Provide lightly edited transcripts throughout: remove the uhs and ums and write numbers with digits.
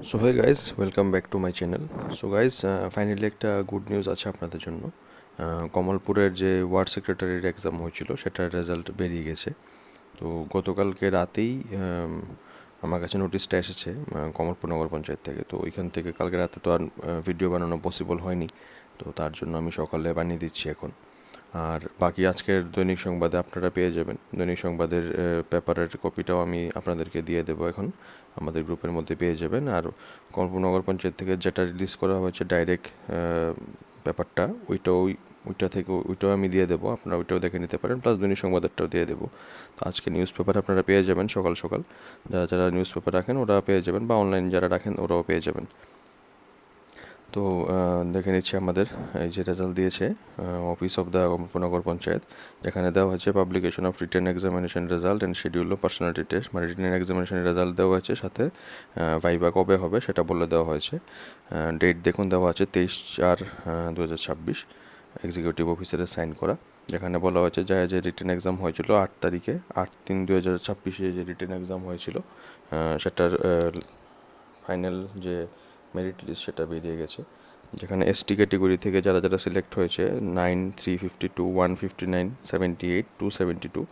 So hey guys, welcome back to my channel. So guys, finally একটা good news আছে আপনাদের জন্য। কমলপুরের যে ওয়ার্ড সেক্রেটারির এক্সাম হয়েছিল সেটার রেজাল্ট বেরিয়ে গেছে। তো গতকালকে রাতেই আমার কাছে নোটিশটা এসেছে কমলপুর নগর পঞ্চায়েত থেকে। তো ওইখান থেকে কালকে রাতে তো আর ভিডিও বানানো পসিবল হয়নি, তো তার জন্য আমি সকালে বানিয়ে দিচ্ছি এখন। আর বাকি আজকের দৈনিক সংবাদে আপনারা পেয়ে যাবেন। দৈনিক সংবাদের পেপারের কপিটাও আমি আপনাদেরকে দিয়ে দেবো এখন, আমাদের গ্রুপের মধ্যে পেয়ে যাবেন। আর কমলপুর নগর পঞ্চায়েত থেকে যেটা রিলিজ করা হয়েছে ডাইরেক্ট পেপারটা, ওইটাও আমি দিয়ে দেবো, আপনারা ওইটাও দেখে নিতে পারেন, প্লাস দৈনিক সংবাদেরটাও দিয়ে দেবো। তো আজকে নিউজ পেপার আপনারা পেয়ে যাবেন সকাল সকাল। যারা যারা নিউজ পেপার রাখেন ওরা পেয়ে যাবেন, বা অনলাইন যারা রাখেন ওরাও পেয়ে যাবেন। তো দেখে নিচ্ছি আমাদের এই যে রেজাল্ট দিয়েছে অফিস অফ দ্য নগর পঞ্চায়েত, যেখানে দেওয়া হয়েছে publication of written examination result and schedule of personality test, মানে রিটেন এক্সামিনেশনের রেজাল্ট দেওয়া হয়েছে, সাথে ভাইবা কবে হবে সেটা বলে দেওয়া হয়েছে। ডেট দেখুন দেওয়া আছে 23/4/2026, এক্সিকিউটিভ অফিসারের সাইন করা, যেখানে বলা হয়েছে যে রিটেন এক্সাম হয়েছিল 8 তারিখে, 8/3/2026 যে রিটেন এক্সাম হয়েছিল সেটার ফাইনাল যে মেরিট লিস্ট সেটা বেরিয়ে গেছে, যেখানে এসটি ক্যাটেগরি থেকে যারা যারা সিলেক্ট হয়েছে 9, 352, 159, 78, 272,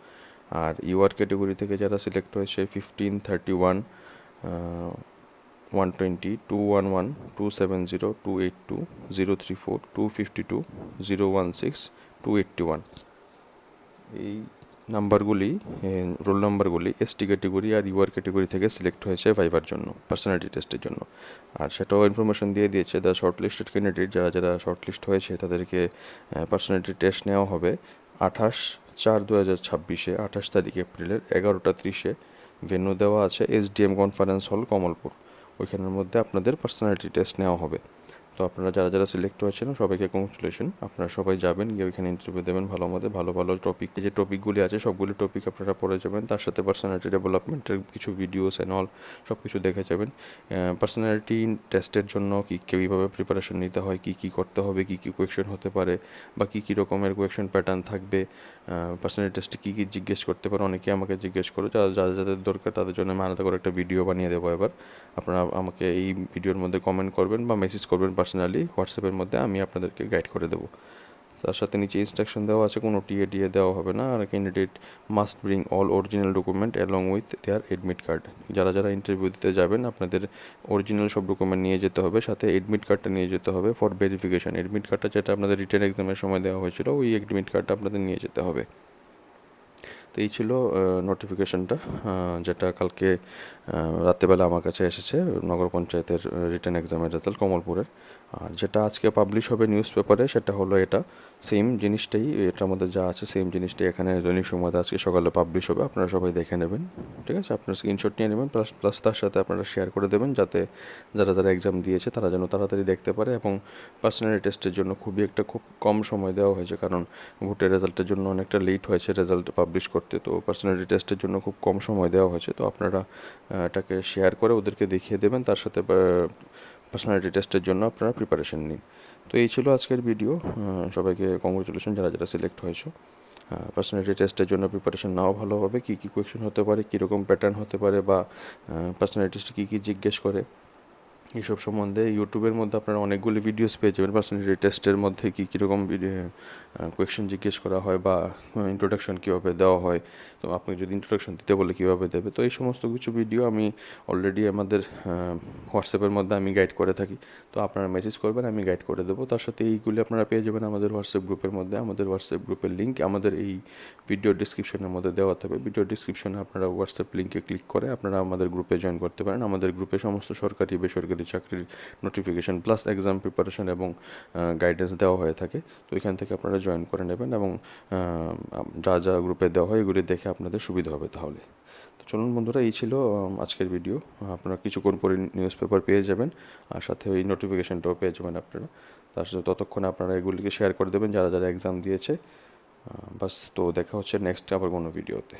আর ইউআর ক্যাটেগরি থেকে যারা সিলেক্ট হয়েছে 15, 31, 120, 211, 270, 282, 034, 252, 016, 281, এই নাম্বারগুলি, রোল নাম্বারগুলি এসটি ক্যাটেগরি আর ইউআর ক্যাটেগরি থেকে সিলেক্ট হয়েছে ভাইবার জন্য, পার্সোনালিটি টেস্টের জন্য। আর সেটাও ইনফরমেশন দিয়ে দিয়েছে দ্য শর্ট লিস্টেড ক্যান্ডিডেট, যারা যারা শর্ট লিস্ট হয়েছে তাদেরকে পার্সোনালিটি টেস্ট নেওয়া হবে 28/4/2026, 28 তারিখ এপ্রিলের 11টা 30-এ। ভেন্যু দেওয়া আছে এসডিএম কনফারেন্স হল কমলপুর, ওইখানের মধ্যে আপনাদের পার্সোনালিটি টেস্ট নেওয়া হবে। তো আপনারা যারা যারা সিলেক্ট হয়েছেন সবাইকে কংগ্রেচুলেশন, আপনারা সবাই যাবেন, গিয়ে ওইখানে ইন্টারভিউ দেবেন, ভালো মতো ভালো ভালো টপিক, যে টপিকগুলি আছে সবগুলি টপিক আপনারা পড়ে যাবেন, তার সাথে পার্সোনালিটি ডেভেলপমেন্টের কিছু ভিডিওস অ্যান্ড অল সব কিছু দেখে যাবেন। পার্সোনালিটি টেস্টের জন্য কীভাবে প্রিপারেশন নিতে হয়, কী কী করতে হবে, কী কী কোয়েকশন হতে পারে, বা কী কী রকমের কোয়েকশন প্যাটার্ন থাকবে, পার্সোনালিটি টেস্টে কী কী জিজ্ঞেস করতে পারে, অনেকে আমাকে জিজ্ঞেস করো, যারা যাদের দরকার তাদের জন্য আমি আলাদা করে একটা ভিডিও বানিয়ে দেবো এবার। আপনারা আমাকে এই ভিডিওর মধ্যে কমেন্ট করবেন বা মেসেজ করবেন পার্সোনালি হোয়াটসঅ্যাপের মধ্যে, আমি আপনাদেরকে গাইড করে দেবো। তার সাথে নিচে ইনস্ট্রাকশন দেওয়া আছে, কোনো টিএ দেওয়া হবে না, আর candidate must bring all original document along with their admit card. যারা যারা ইন্টারভিউ দিতে যাবেন আপনাদের অরিজিনাল সব ডকুমেন্ট নিয়ে যেতে হবে, সাথে এডমিট কার্ডটা নিয়ে যেতে হবে ফর ভেরিফিকেশন। এডমিট কার্ডটা যেটা আপনাদের রিটেন এক্সামের সময় দেওয়া হয়েছিল ওই এডমিট কার্ডটা আপনাদের নিয়ে যেতে হবে। তো এই ছিল নোটিফিকেশনটা, যেটা কালকে রাত্রেবেলা আমার কাছে এসেছে, নগর পঞ্চায়েতের রিটেন এক্সামের রেজাল্ট কমলপুরের। আর যেটা আজকে পাবলিশ হবে নিউজ পেপারে সেটা হলো এটা, সেম জিনিসটাই, এটার মধ্যে যা আছে সেম জিনিসটাই এখানে দৈনিক সংবাদে আজকে সকালে পাবলিশ হবে, আপনারা সবাই দেখে নেবেন। ঠিক আছে, আপনারা স্ক্রিনশট নিয়ে নেবেন, প্লাস প্লাস তার সাথে আপনারা শেয়ার করে দেবেন, যাতে যারা যারা এক্সাম দিয়েছে তারা যেন তাড়াতাড়ি দেখতে পারে। এবং পার্সোনালিটি টেস্টের জন্য খুব কম সময় দেওয়া হয়েছে, কারণ ভোটের রেজাল্টের জন্য অনেকটা লেট হয়েছে রেজাল্ট পাবলিশ করতে, তো পার্সোনালিটি টেস্টের জন্য খুব কম সময় দেওয়া হয়েছে। তো আপনারা এটাকে শেয়ার করে ওদেরকে দেখিয়ে দেবেন, তার সাথে পার্সোনালিটি টেস্টের জন্য আপনারা প্রিপারেশন নিন। তো এই ছিল আজকের ভিডিও, সবাইকে কংগ্রেচুলেশন যারা যারা সিলেক্ট হয়েছো। পার্সোনালিটি টেস্টের জন্য প্রিপারেশন নাও ভালো হবে, কী কী কোয়েশ্চেন হতে পারে, কীরকম প্যাটার্ন হতে পারে, বা পার্সোনালিটি টেস্টে কী কী জিজ্ঞেস করে, এইসব সম্বন্ধে ইউটিউবের মধ্যে আপনারা অনেকগুলি ভিডিওস পেয়ে যাবেন। পার্সোনালিটি টেস্টের মধ্যে কীরকম কোয়েশ্চেন জিজ্ঞেস করা হয়, বা ইন্ট্রোডাকশন কীভাবে দেওয়া হয়, তো আপনি যদি ইন্ট্রোডাকশন দিতে বলে কীভাবে দেবে, তো এই সমস্ত কিছু ভিডিও আমি অলরেডি আমাদের হোয়াটসঅ্যাপের মধ্যে আমি গাইড করে থাকি। তো আপনারা মেসেজ করবেন, আমি গাইড করে দেবো। তার সাথে এইগুলি আপনারা পেয়ে যাবেন আমাদের হোয়াটসঅ্যাপ গ্রুপের মধ্যে। আমাদের হোয়াটসঅ্যাপ গ্রুপের লিঙ্ক আমাদের এই ভিডিও ডিসক্রিপশনের মধ্যে দেওয়া থাকবে। ভিডিও ডিসক্রিপশনে আপনারা হোয়াটসঅ্যাপ লিঙ্কে ক্লিক করে আপনারা আমাদের গ্রুপে জয়েন করতে পারেন। আমাদের গ্রুপে সমস্ত সরকারি বেসরকারি চাকরির নোটিফিকেশন প্লাস এক্সাম প্রিপারেশন এবং গাইডেন্স দেওয়া হয়ে থাকে। তো এখান থেকে আপনারা জয়েন করে নেবেন, এবং যা যা গ্রুপে দেওয়া হয় এগুলি দেখে আপনাদের সুবিধা হবে তাহলে। তো চলুন বন্ধুরা, এই ছিল আজকের ভিডিও। আপনারা কিছুক্ষণ পরে নিউজ পেপার পেয়ে যাবেন, আর সাথে ওই নোটিফিকেশনটাও পেয়ে যাবেন আপনারা। তার সাথে ততক্ষণে আপনারা এগুলিকে শেয়ার করে দেবেন যারা যারা এক্সাম দিয়েছে। বাস, তো দেখা হচ্ছে নেক্সট আবার কোনো ভিডিওতে।